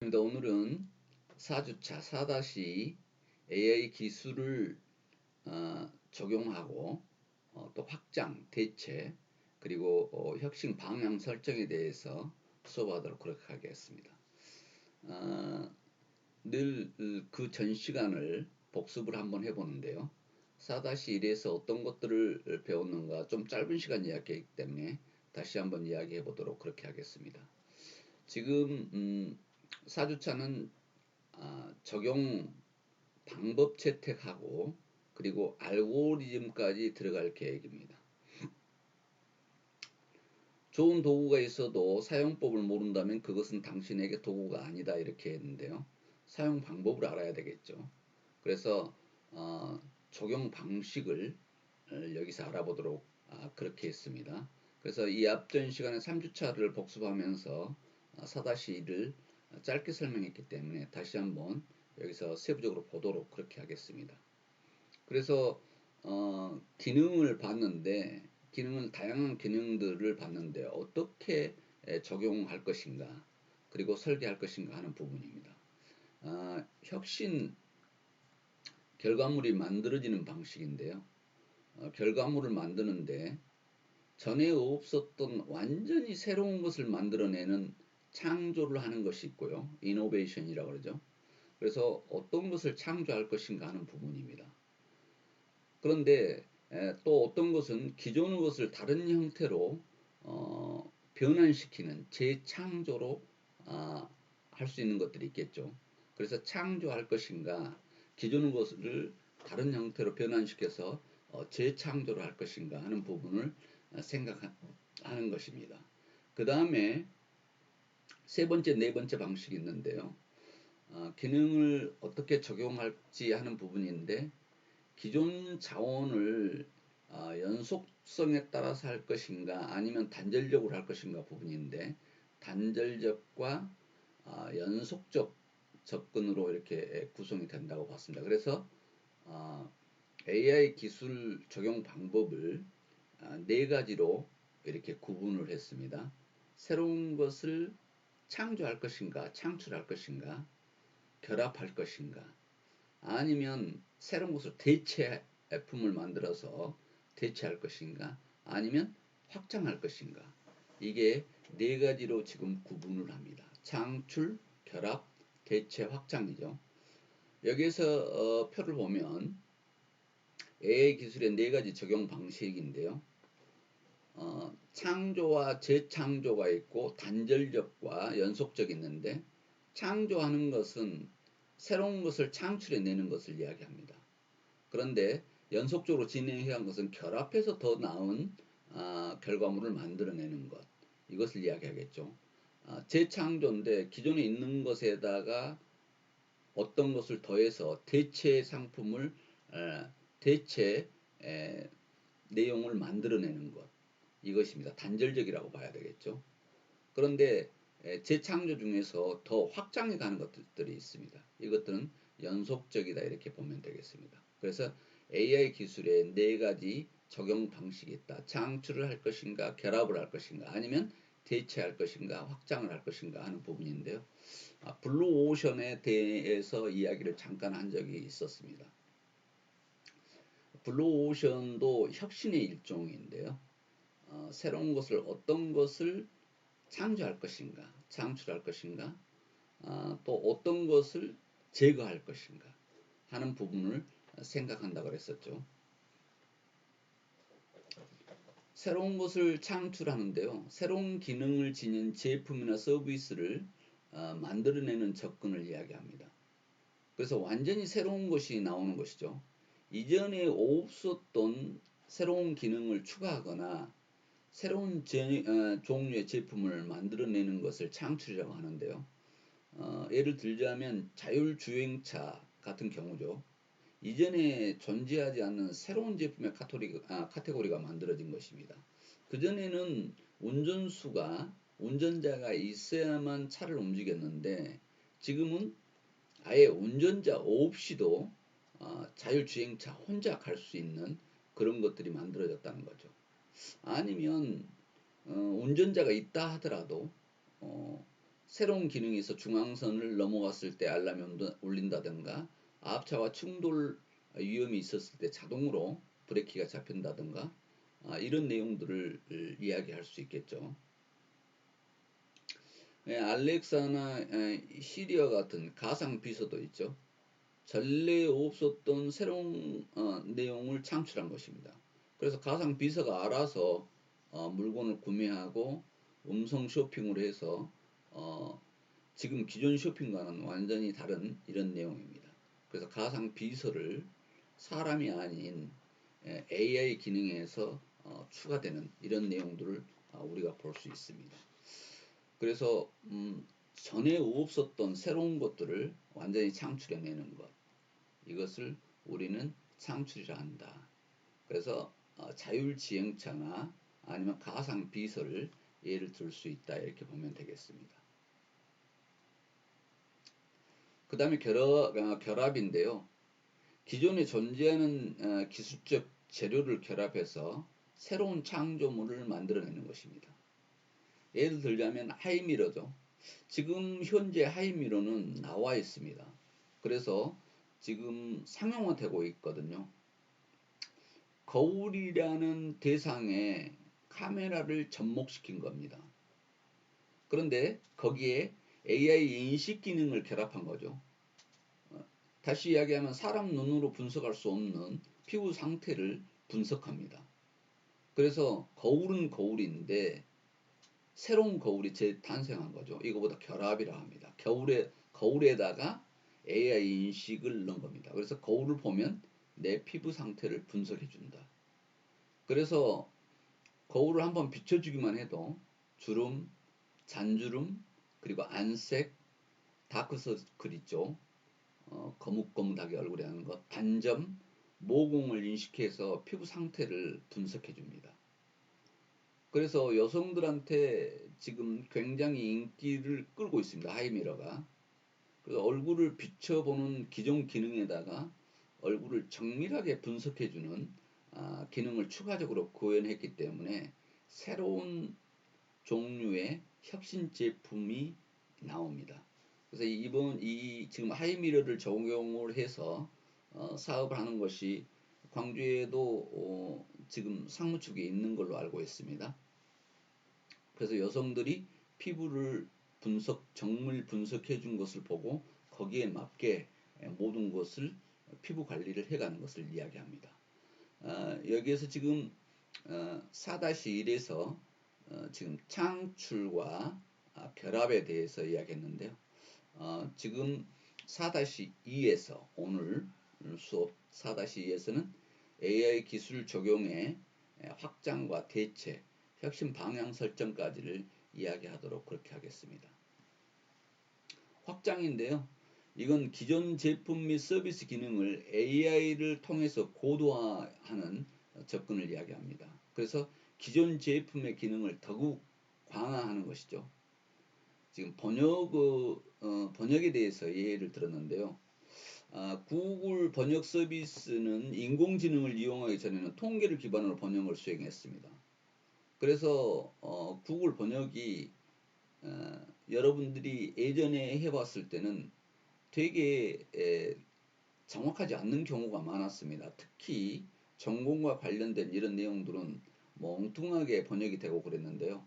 오늘은 4주차 4-2 AI 기술을 적용하고 또 확장, 대체, 그리고 혁신 방향 설정에 대해서 수업하도록 그렇게 하겠습니다. 늘 그 전 시간을 복습을 한번 해보는데요. 4-1에서 어떤 것들을 배웠는가 좀 짧은 시간 이야기이기 때문에 다시 한번 이야기해 보도록 그렇게 하겠습니다. 지금 4주차는 적용 방법 채택하고 그리고 알고리즘까지 들어갈 계획입니다. 좋은 도구가 있어도 사용법을 모른다면 그것은 당신에게 도구가 아니다 이렇게 했는데요. 사용 방법을 알아야 되겠죠. 그래서 적용 방식을 여기서 알아보도록 그렇게 했습니다. 그래서 이 앞전 시간에 3주차를 복습하면서 4-1을 짧게 설명했기 때문에 다시 한번 여기서 세부적으로 보도록 그렇게 하겠습니다. 그래서 기능을 봤는데 다양한 기능들을 봤는데 어떻게 적용할 것인가 그리고 설계할 것인가 하는 부분입니다. 혁신 결과물이 만들어지는 방식인데요. 결과물을 만드는데 전에 없었던 완전히 새로운 것을 만들어내는 창조를 하는 것이 있고요. 이노베이션이라고 그러죠. 그래서 어떤 것을 창조할 것인가 하는 부분입니다. 그런데 또 어떤 것은 기존의 것을 다른 형태로 변환시키는 재창조로 할 수 있는 것들이 있겠죠. 그래서 창조할 것인가 기존의 것을 다른 형태로 변환시켜서 재창조를 할 것인가 하는 부분을 생각하는 것입니다. 그 다음에 세 번째, 네 번째 방식이 있는데요. 기능을 어떻게 적용할지 하는 부분인데 기존 자원을 연속성에 따라서 할 것인가 아니면 단절적으로 할 것인가 부분인데 단절적과 연속적 접근으로 이렇게 구성이 된다고 봤습니다. 그래서 AI 기술 적용 방법을 네 가지로 이렇게 구분을 했습니다. 새로운 것을 창조할 것인가, 창출할 것인가, 결합할 것인가, 아니면 새로운 것을 대체품을 만들어서 대체할 것인가, 아니면 확장할 것인가. 이게 네 가지로 지금 구분을 합니다. 창출, 결합, 대체, 확장이죠. 여기에서 표를 보면 AI 기술의 네 가지 적용 방식인데요. 창조와 재창조가 있고 단절적과 연속적이 있는데 창조하는 것은 새로운 것을 창출해내는 것을 이야기합니다. 그런데 연속적으로 진행해야 하는 것은 결합해서 더 나은 결과물을 만들어내는 것, 이것을 이야기하겠죠. 재창조인데 기존에 있는 것에다가 어떤 것을 더해서 대체 상품을 대체 내용을 만들어내는 것, 이것입니다. 단절적이라고 봐야 되겠죠. 그런데 재창조 중에서 더 확장해 가는 것들이 있습니다. 이것들은 연속적이다 이렇게 보면 되겠습니다. 그래서 AI 기술에 네 가지 적용 방식이 있다. 창출을 할 것인가, 결합을 할 것인가, 아니면 대체할 것인가, 확장을 할 것인가 하는 부분인데요. 블루오션에 대해서 이야기를 잠깐 한 적이 있었습니다. 블루오션도 혁신의 일종인데요. 새로운 것을 어떤 것을 창조할 것인가, 창출할 것인가, 또 어떤 것을 제거할 것인가 하는 부분을 생각한다고 그랬었죠. 새로운 것을 창출하는데요. 새로운 기능을 지닌 제품이나 서비스를 만들어내는 접근을 이야기합니다. 그래서 완전히 새로운 것이 나오는 것이죠. 이전에 없었던 새로운 기능을 추가하거나 새로운 종류의 제품을 만들어내는 것을 창출이라고 하는데요. 예를 들자면 자율주행차 같은 경우죠. 이전에 존재하지 않는 새로운 제품의 카테고리가 만들어진 것입니다. 그전에는 운전자가 있어야만 차를 움직였는데 지금은 아예 운전자 없이도 자율주행차 혼자 갈 수 있는 그런 것들이 만들어졌다는 거죠. 아니면 운전자가 있다 하더라도 새로운 기능이 있어 중앙선을 넘어갔을 때 알람이 울린다든가 앞차와 충돌 위험이 있었을 때 자동으로 브레이크가 잡힌다든가 이런 내용들을 이야기할 수 있겠죠. 알렉사나 시리아 같은 가상 비서도 있죠. 전례 없었던 새로운 내용을 창출한 것입니다. 그래서 가상 비서가 알아서 물건을 구매하고 음성 쇼핑을 해서 지금 기존 쇼핑과는 완전히 다른 이런 내용입니다. 그래서 가상 비서를 사람이 아닌 AI 기능에서 추가되는 이런 내용들을 우리가 볼 수 있습니다. 그래서 전에 없었던 새로운 것들을 완전히 창출해내는 것, 이것을 우리는 창출이라 한다. 그래서 자율지행차나 아니면 가상 비서를 예를 들 수 있다, 이렇게 보면 되겠습니다. 그 다음에 결합인데요. 기존에 존재하는 기술적 재료를 결합해서 새로운 창조물을 만들어내는 것입니다. 예를 들자면 하이미러죠. 지금 현재 하이미러는 나와 있습니다. 그래서 지금 상용화되고 있거든요. 거울이라는 대상에 카메라를 접목시킨 겁니다. 그런데 거기에 AI 인식 기능을 결합한 거죠. 다시 이야기하면 사람 눈으로 분석할 수 없는 피부 상태를 분석합니다. 그래서 거울은 거울인데 새로운 거울이 재탄생한 거죠. 이거보다 결합이라 합니다. 거울에다가 AI 인식을 넣은 겁니다. 그래서 거울을 보면 내 피부 상태를 분석해 준다. 그래서 거울을 한번 비춰주기만 해도 주름, 잔주름, 그리고 안색, 다크서클 있죠. 거뭇거뭇하게 얼굴에 하는 것, 반점, 모공을 인식해서 피부 상태를 분석해 줍니다. 그래서 여성들한테 지금 굉장히 인기를 끌고 있습니다. 하이미러가. 그래서 얼굴을 비춰보는 기존 기능에다가 얼굴을 정밀하게 분석해주는 기능을 추가적으로 구현했기 때문에 새로운 종류의 혁신 제품이 나옵니다. 그래서 지금 하이미러를 적용을 해서 사업을 하는 것이 광주에도 지금 상무축에 있는 걸로 알고 있습니다. 그래서 여성들이 피부를 정밀 분석해 준 것을 보고 거기에 맞게 모든 것을 피부 관리를 해가는 것을 이야기합니다. 여기에서 지금 4-1에서 지금 창출과 결합에 대해서 이야기했는데요. 지금 4-2에서 오늘 수업 4-2에서는 AI 기술 적용의 확장과 대체, 혁신 방향 설정까지를 이야기하도록 그렇게 하겠습니다. 확장인데요. 이건 기존 제품 및 서비스 기능을 AI를 통해서 고도화하는 접근을 이야기합니다. 그래서 기존 제품의 기능을 더욱 강화하는 것이죠. 지금 번역에 대해서 예를 들었는데요. 구글 번역 서비스는 인공지능을 이용하기 전에는 통계를 기반으로 번역을 수행했습니다. 그래서 구글 번역이 여러분들이 예전에 해봤을 때는 되게 정확하지 않는 경우가 많았습니다. 특히 전공과 관련된 이런 내용들은 엉뚱하게 번역이 되고 그랬는데요.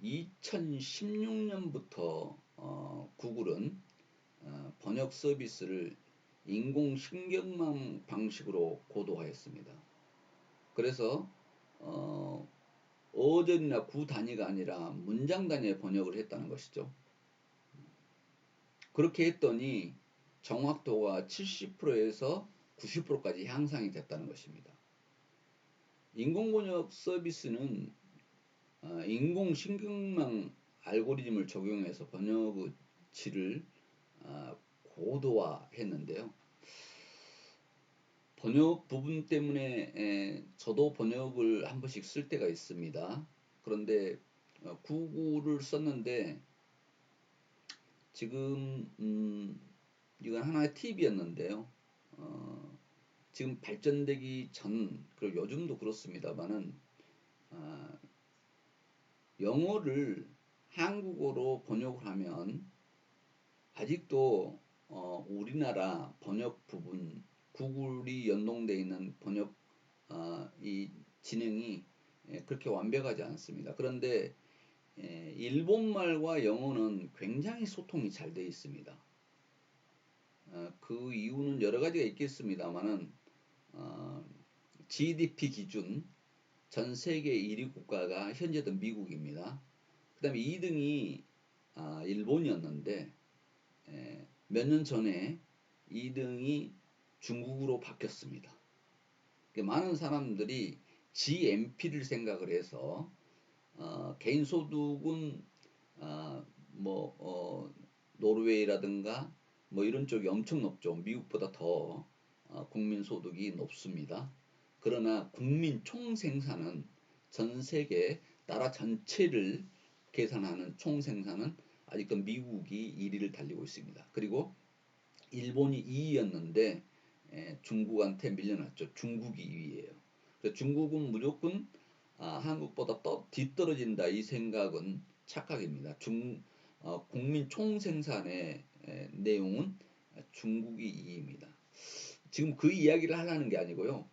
2016년부터 구글은 번역 서비스를 인공신경망 방식으로 고도화했습니다. 그래서 어절이나 구 단위가 아니라 문장 단위의 번역을 했다는 것이죠. 그렇게 했더니 정확도가 70%에서 90%까지 향상이 됐다는 것입니다. 인공번역 서비스는 인공신경망 알고리즘을 적용해서 번역의 질을 고도화했는데요. 번역 부분 때문에 저도 번역을 한 번씩 쓸 때가 있습니다. 그런데 구글을 썼는데 지금 이건 하나의 팁이었는데요. 지금 발전되기 전, 그리고 요즘도 그렇습니다만은 영어를 한국어로 번역을 하면 아직도 우리나라 번역 부분 구글이 연동되어 있는 번역 이 진행이 그렇게 완벽하지 않습니다. 그런데 일본말과 영어는 굉장히 소통이 잘 되어 있습니다. 그 이유는 여러 가지가 있겠습니다만은 GDP 기준 전 세계 1위 국가가 현재도 미국입니다. 그 다음에 2등이 일본이었는데 몇 년 전에 2등이 중국으로 바뀌었습니다. 많은 사람들이 GNP를 생각을 해서 개인 소득은 노르웨이라든가 뭐 이런 쪽이 엄청 높죠. 미국보다 더 국민 소득이 높습니다. 그러나 국민 총생산은 전 세계 나라 전체를 계산하는 총생산은 아직도 미국이 1위를 달리고 있습니다. 그리고 일본이 2위였는데 중국한테 밀려났죠. 중국이 2위예요. 중국은 무조건 한국보다 뒤떨어진다 이 생각은 착각입니다. 국민 총생산의 내용은 중국이 2위입니다. 지금 그 이야기를 하려는 게 아니고요.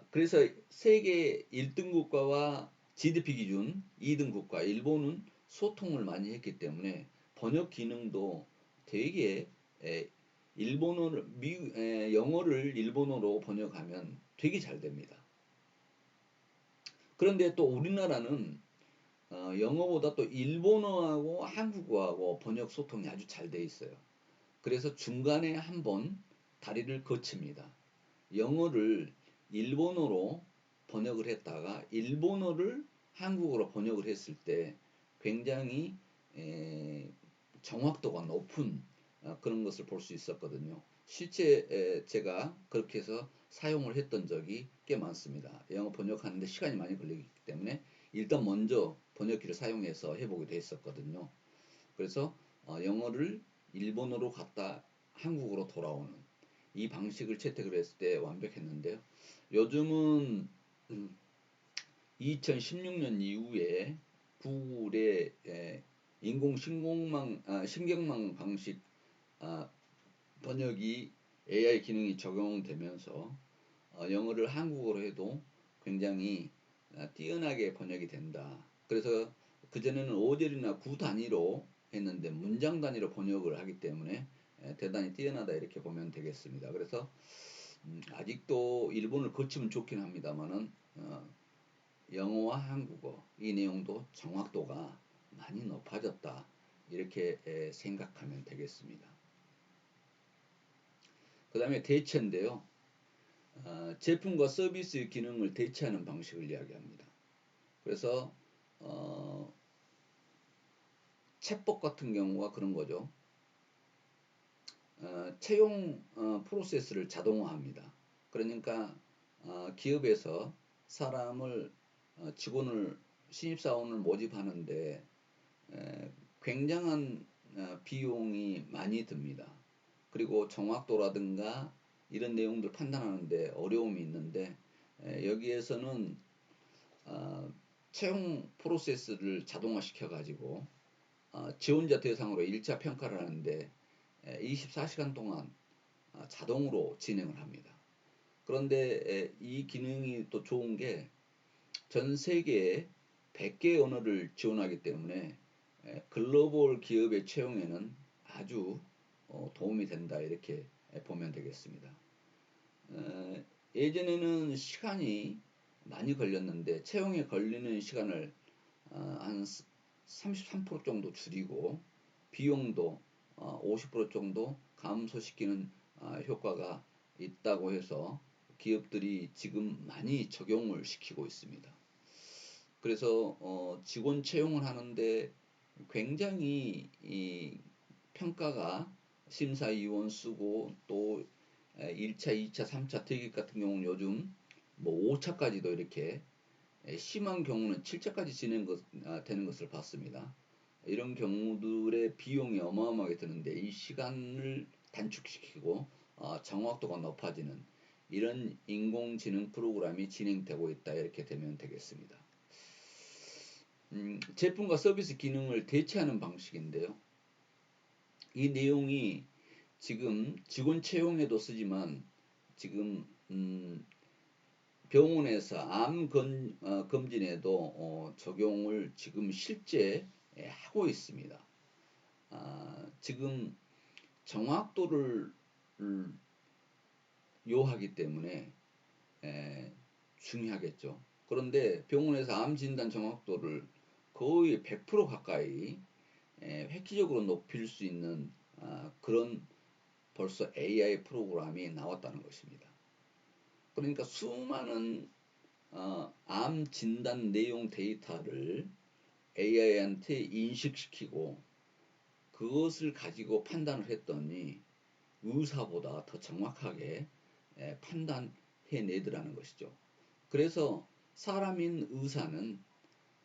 그래서 세계 1등 국가와 GDP 기준 2등 국가 일본은 소통을 많이 했기 때문에 번역 기능도 되게 영어를 일본어로 번역하면 되게 잘 됩니다. 그런데 또 우리나라는 영어보다 또 일본어하고 한국어하고 번역 소통이 아주 잘 돼 있어요. 그래서 중간에 한번 다리를 거칩니다. 영어를 일본어로 번역을 했다가 일본어를 한국어로 번역을 했을 때 굉장히 정확도가 높은 그런 것을 볼 수 있었거든요. 실제 제가 그렇게 해서 사용을 했던 적이 꽤 많습니다. 영어 번역하는데 시간이 많이 걸리기 때문에 일단 먼저 번역기를 사용해서 해보기도 했었거든요. 그래서 영어를 일본어로 갔다 한국어로 돌아오는 이 방식을 채택을 했을 때 완벽했는데요. 요즘은 2016년 이후에 구글의 신경망 방식 번역이 AI 기능이 적용되면서 영어를 한국어로 해도 굉장히 뛰어나게 번역이 된다. 그래서 그전에는 5절이나 9 단위로 했는데 문장 단위로 번역을 하기 때문에 대단히 뛰어나다 이렇게 보면 되겠습니다. 그래서 아직도 일본을 거치면 좋긴 합니다만은 영어와 한국어 이 내용도 정확도가 많이 높아졌다 이렇게 생각하면 되겠습니다. 그 다음에 대체인데요. 제품과 서비스 기능을 대체하는 방식을 이야기합니다. 그래서 챗봇 같은 경우가 그런 거죠. 채용 프로세스를 자동화합니다. 그러니까 기업에서 직원을 신입사원을 모집하는데 굉장한 비용이 많이 듭니다. 그리고 정확도라든가 이런 내용들 판단하는데 어려움이 있는데 여기에서는 채용 프로세스를 자동화시켜 가지고 지원자 대상으로 1차 평가를 하는데 24시간 동안 자동으로 진행을 합니다. 그런데 이 기능이 또 좋은 게 전 세계에 100개의 언어를 지원하기 때문에 글로벌 기업의 채용에는 아주 도움이 된다 이렇게 보면 되겠습니다. 예전에는 시간이 많이 걸렸는데 채용에 걸리는 시간을 한 33% 정도 줄이고 비용도 50% 정도 감소시키는 효과가 있다고 해서 기업들이 지금 많이 적용을 시키고 있습니다. 그래서 직원 채용을 하는데 굉장히 이 평가가 심사위원 쓰고 또 1차, 2차, 3차 특익 같은 경우는 요즘 뭐 5차까지도 이렇게 심한 경우는 7차까지 되는 것을 봤습니다. 이런 경우들의 비용이 어마어마하게 드는데 이 시간을 단축시키고 정확도가 높아지는 이런 인공지능 프로그램이 진행되고 있다 이렇게 되면 되겠습니다. 제품과 서비스 기능을 대체하는 방식인데요. 이 내용이 지금 직원 채용에도 쓰지만 지금 병원에서 검진에도 적용을 지금 실제 하고 있습니다. 지금 정확도를 요하기 때문에 중요하겠죠. 그런데 병원에서 암 진단 정확도를 거의 100% 가까이 획기적으로 높일 수 있는 그런 벌써 AI 프로그램이 나왔다는 것입니다. 그러니까 수많은 암 진단 내용 데이터를 AI한테 인식시키고 그것을 가지고 판단을 했더니 의사보다 더 정확하게 판단해내더라는 것이죠. 그래서 사람인 의사는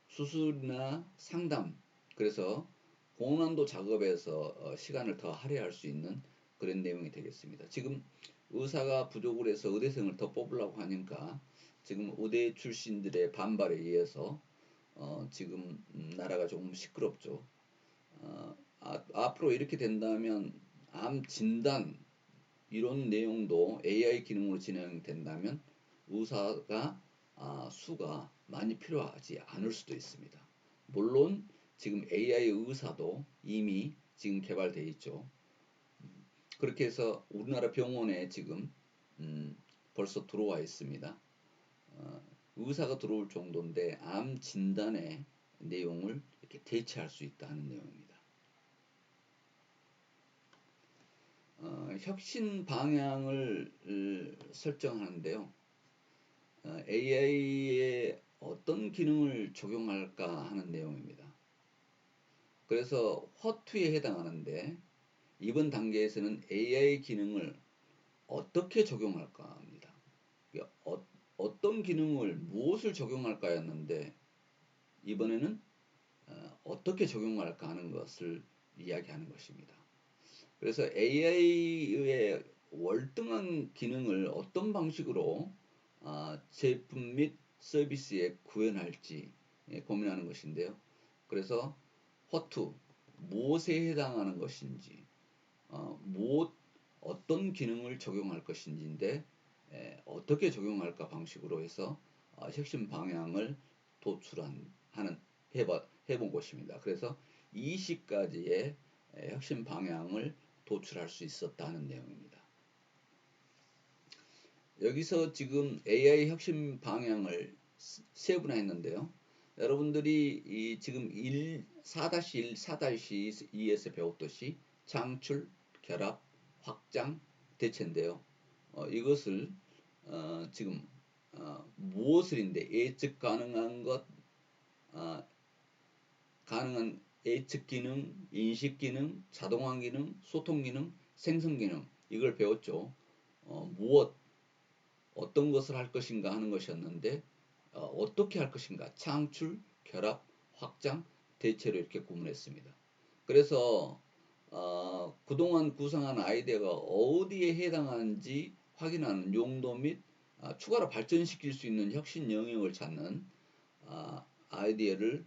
수술이나 상담, 그래서 고난도 작업에서 시간을 더 할애할 수 있는 그런 내용이 되겠습니다. 지금 의사가 부족을 해서 의대생을 더 뽑으려고 하니까 지금 의대 출신들의 반발에 의해서 지금 나라가 조금 시끄럽죠. 앞으로 이렇게 된다면 암 진단 이런 내용도 AI 기능으로 진행된다면 의사가 수가 많이 필요하지 않을 수도 있습니다. 물론 지금 AI 의사도 이미 지금 개발되어 있죠. 그렇게 해서 우리나라 병원에 지금 벌써 들어와 있습니다. 의사가 들어올 정도인데 암 진단의 내용을 이렇게 대체할 수 있다는 내용입니다. 혁신 방향을 설정하는데요. AI에 어떤 기능을 적용할까 하는 내용입니다. 그래서 허투에 해당하는데 이번 단계에서는 AI 기능을 어떻게 적용할까 합니다. 어떤 기능을 무엇을 적용할까였는데 이번에는 어떻게 적용할까 하는 것을 이야기하는 것입니다. 그래서 AI의 월등한 기능을 어떤 방식으로 제품 및 서비스에 구현할지 고민하는 것인데요. 그래서 what, 무엇에 해당하는 것인지, 어떤 기능을 적용할 것인지인데 어떻게 적용할까 방식으로 해서 혁신 방향을 해본 것입니다. 그래서 20가지의 혁신 방향을 도출할 수 있었다는 내용입니다. 여기서 지금 AI 혁신 방향을 세분화했는데요. 여러분들이 지금 4-1, 4-2에서 배웠듯이 창출, 결합, 확장, 대체인데요. 이것을 지금 무엇을인데 예측 가능한 것, 가능한 예측 기능, 인식 기능, 자동화 기능, 소통 기능, 생성 기능 이걸 배웠죠. 어떤 것을 할 것인가 하는 것이었는데 어떻게 할 것인가 창출, 결합, 확장, 대체로 이렇게 구분했습니다. 그래서 그동안 구성한 아이디어가 어디에 해당하는지 확인하는 용도 및 추가로 발전시킬 수 있는 혁신 영역을 찾는 아이디어를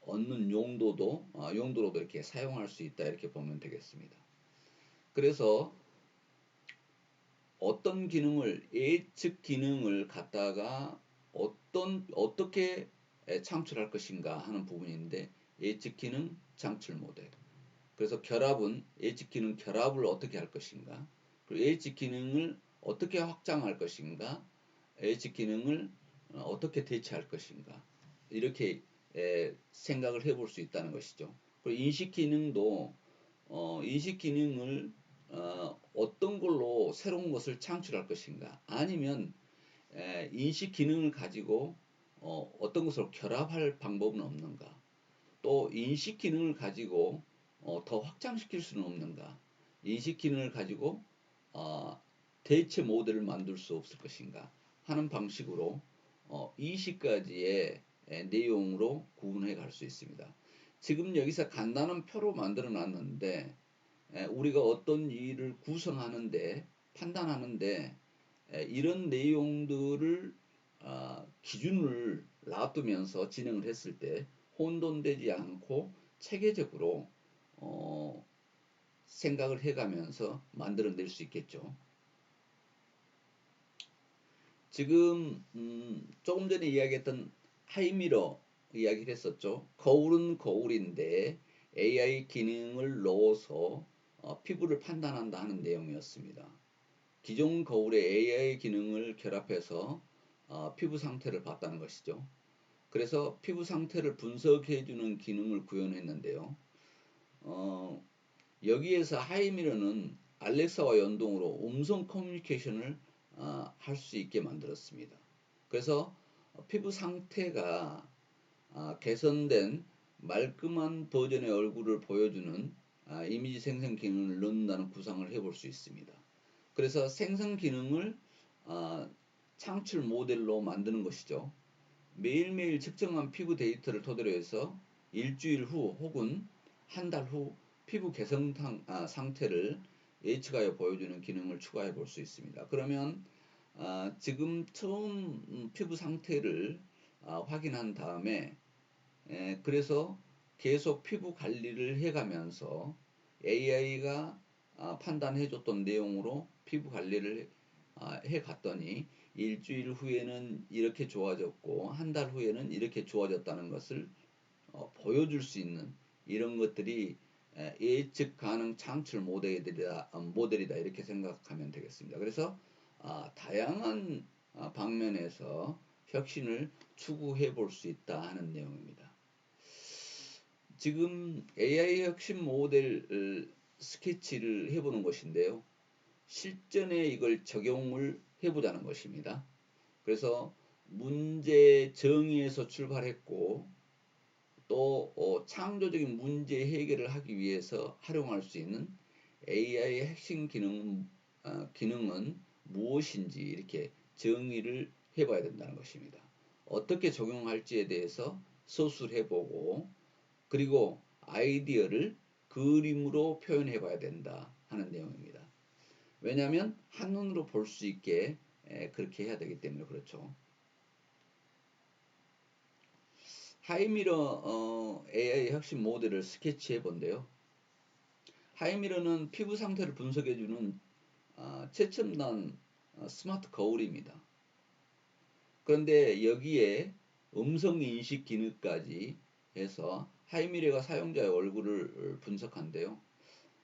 얻는 용도로도 이렇게 사용할 수 있다 이렇게 보면 되겠습니다. 그래서 어떤 기능을 예측 기능을 갖다가 어떻게 창출할 것인가 하는 부분인데 예측 기능 창출 모델. 그래서 결합은 예측 기능 결합을 어떻게 할 것인가, 그리고 예측 기능을 어떻게 확장할 것인가, 예측 기능을 어떻게 대체할 것인가 이렇게 생각을 해볼 수 있다는 것이죠. 그리고 인식 기능도 인식 기능을 어떤 걸로 새로운 것을 창출할 것인가 아니면 인식 기능을 가지고 어떤 것으로 결합할 방법은 없는가, 또 인식 기능을 가지고 더 확장시킬 수는 없는가, 인식 기능을 가지고 대체 모델을 만들 수 없을 것인가 하는 방식으로 20가지의 내용으로 구분해 갈 수 있습니다. 지금 여기서 간단한 표로 만들어 놨는데 우리가 어떤 일을 구성하는데 판단하는데 이런 내용들을 기준을 놔두면서 진행을 했을 때 혼돈되지 않고 체계적으로 생각을 해가면서 만들어낼 수 있겠죠. 지금 조금 전에 이야기했던 하이미러 이야기를 했었죠. 거울은 거울인데 AI 기능을 넣어서 피부를 판단한다 하는 내용이었습니다. 기존 거울에 AI 기능을 결합해서 피부 상태를 봤다는 것이죠. 그래서 피부 상태를 분석해주는 기능을 구현했는데요. 여기에서 하이미러는 알렉사와 연동으로 음성 커뮤니케이션을 할 수 있게 만들었습니다. 그래서 피부 상태가 개선된 말끔한 버전의 얼굴을 보여주는 이미지 생성 기능을 넣는다는 구상을 해볼 수 있습니다. 그래서 생성 기능을 창출 모델로 만드는 것이죠. 매일매일 측정한 피부 데이터를 토대로 해서 일주일 후 혹은 한 달 후 피부 개선 상태를 예측하여 보여주는 기능을 추가해 볼 수 있습니다. 그러면 지금 처음 피부 상태를 확인한 다음에 그래서 계속 피부 관리를 해가면서 AI가 판단해줬던 내용으로 피부 관리를 해갔더니 일주일 후에는 이렇게 좋아졌고 한 달 후에는 이렇게 좋아졌다는 것을 보여줄 수 있는 이런 것들이 예측 가능 창출 모델이다 이렇게 생각하면 되겠습니다. 그래서 다양한 방면에서 혁신을 추구해 볼 수 있다 하는 내용입니다. 지금 AI 혁신 모델 스케치를 해보는 것인데요. 실전에 이걸 적용을 해보자는 것입니다. 그래서 문제 정의에서 출발했고 또 창조적인 문제 해결을 하기 위해서 활용할 수 있는 AI의 핵심 기능은 무엇인지 이렇게 정의를 해봐야 된다는 것입니다. 어떻게 적용할지에 대해서 서술해보고 그리고 아이디어를 그림으로 표현해봐야 된다 하는 내용입니다. 왜냐하면 한눈으로 볼 수 있게 그렇게 해야 되기 때문에 그렇죠. 하이미러 AI 혁신 모델을 스케치해 본데요. 하이미러는 피부 상태를 분석해주는 최첨단 스마트 거울입니다. 그런데 여기에 음성 인식 기능까지 해서 하이미러가 사용자의 얼굴을 분석한대요.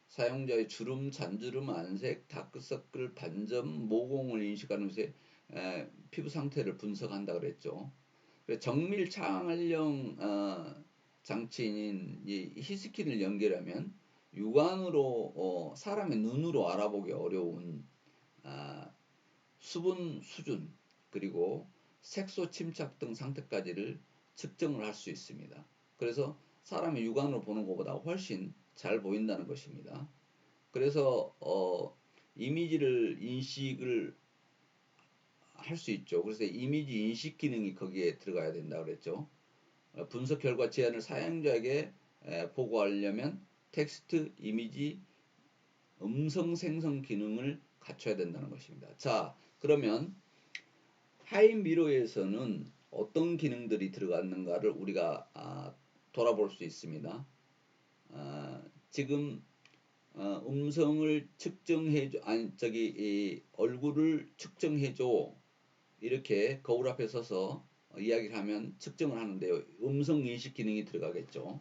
사용자의 주름, 잔주름, 안색, 다크서클, 반점, 모공을 인식하는 것에 피부 상태를 분석한다 그랬죠. 정밀 촬영 장치인 이 히스킨을 연결하면 육안으로 사람의 눈으로 알아보기 어려운 수분 수준 그리고 색소 침착 등 상태까지를 측정을 할 수 있습니다. 그래서 사람의 육안으로 보는 것보다 훨씬 잘 보인다는 것입니다. 그래서 이미지를 인식을 할 수 있죠. 그래서 이미지 인식 기능이 거기에 들어가야 된다 그랬죠. 분석 결과 제안을 사용자에게 보고하려면 텍스트, 이미지, 음성 생성 기능을 갖춰야 된다는 것입니다. 자, 그러면 하이미러에서는 어떤 기능들이 들어갔는가를 우리가 돌아볼 수 있습니다. 지금 음성을 측정해줘, 얼굴을 측정해줘 이렇게 거울 앞에 서서 이야기를 하면 측정을 하는데요. 음성 인식 기능이 들어가겠죠.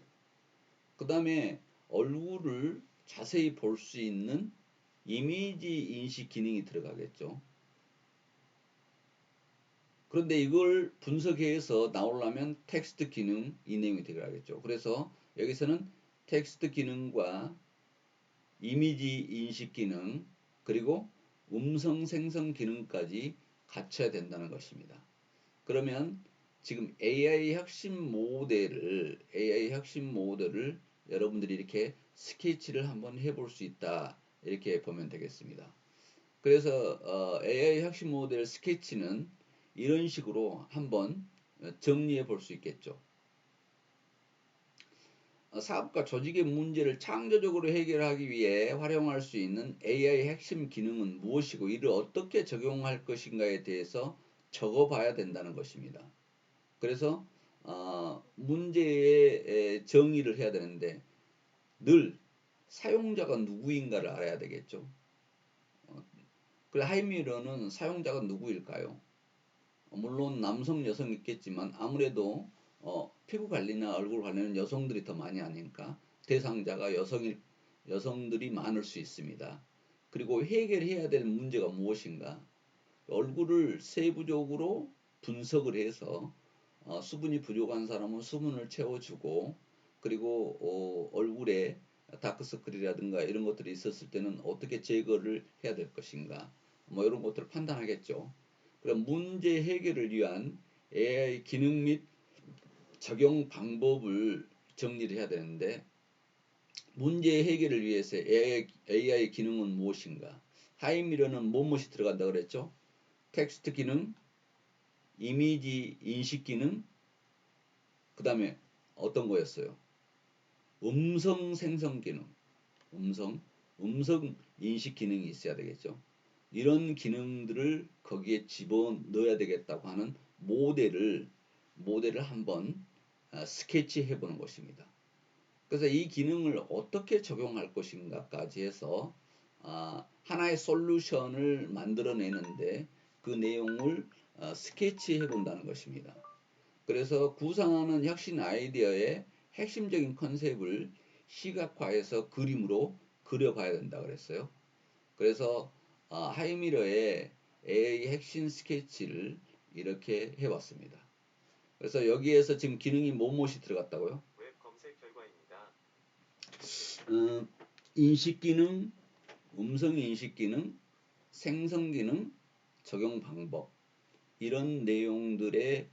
그 다음에 얼굴을 자세히 볼 수 있는 이미지 인식 기능이 들어가겠죠. 그런데 이걸 분석해서 나오려면 텍스트 기능 이 내용이 들어가겠죠. 그래서 여기서는 텍스트 기능과 이미지 인식 기능 그리고 음성 생성 기능까지 갖춰야 된다는 것입니다. 그러면 지금 AI 혁신 모델을 여러분들이 이렇게 스케치를 한번 해볼 수 있다 이렇게 보면 되겠습니다. 그래서 AI 혁신 모델 스케치는 이런 식으로 한번 정리해 볼 수 있겠죠. 사업과 조직의 문제를 창조적으로 해결하기 위해 활용할 수 있는 AI 핵심 기능은 무엇이고 이를 어떻게 적용할 것인가에 대해서 적어봐야 된다는 것입니다. 그래서 문제의 정의를 해야 되는데 늘 사용자가 누구인가를 알아야 되겠죠. 그래 하이미러는 사용자가 누구일까요? 물론 남성 여성 있겠지만 아무래도 피부 관리나 얼굴 관리는 여성들이 더 많이 하니까 대상자가 여성들이 많을 수 있습니다. 그리고 해결해야 될 문제가 무엇인가? 얼굴을 세부적으로 분석을 해서 수분이 부족한 사람은 수분을 채워주고 그리고 얼굴에 다크서클이라든가 이런 것들이 있었을 때는 어떻게 제거를 해야 될 것인가 뭐 이런 것들을 판단하겠죠. 그럼 문제 해결을 위한 AI 기능 및 적용 방법을 정리를 해야 되는데 문제 해결을 위해서 AI 기능은 무엇인가? 하이미러는 무엇이 들어간다 그랬죠? 텍스트 기능, 이미지 인식 기능, 그 다음에 어떤 거였어요? 음성 생성 기능, 음성 인식 기능이 있어야 되겠죠. 이런 기능들을 거기에 집어넣어야 되겠다고 하는 모델을 한번 스케치해 보는 것입니다. 그래서 이 기능을 어떻게 적용할 것인가까지 해서 하나의 솔루션을 만들어내는데 그 내용을 스케치해 본다는 것입니다. 그래서 구상하는 혁신 아이디어의 핵심적인 컨셉을 시각화해서 그림으로 그려봐야 된다 그랬어요. 그래서 하이미러의 AI 핵심 스케치를 이렇게 해봤습니다. 그래서 여기에서 지금 기능이 뭐뭇이 들어갔다고요? 웹 검색 결과입니다. 인식 기능, 음성 인식 기능, 생성 기능, 적용 방법 이런 내용들의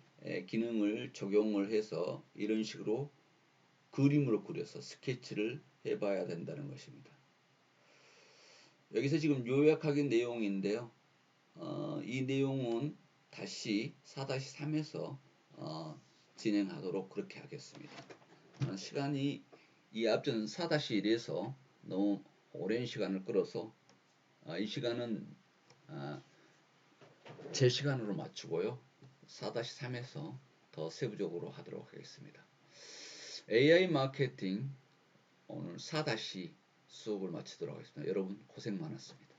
기능을 적용을 해서 이런 식으로 그림으로 그려서 스케치를 해봐야 된다는 것입니다. 여기서 지금 요약하긴 내용인데요. 이 내용은 다시 4-3에서 진행하도록 그렇게 하겠습니다. 시간이 이 앞전 4-1에서 너무 오랜 시간을 끌어서 이 시간은 제 시간으로 맞추고요. 4-3에서 더 세부적으로 하도록 하겠습니다. AI 마케팅 오늘 4- 수업을 마치도록 하겠습니다. 여러분 고생 많았습니다.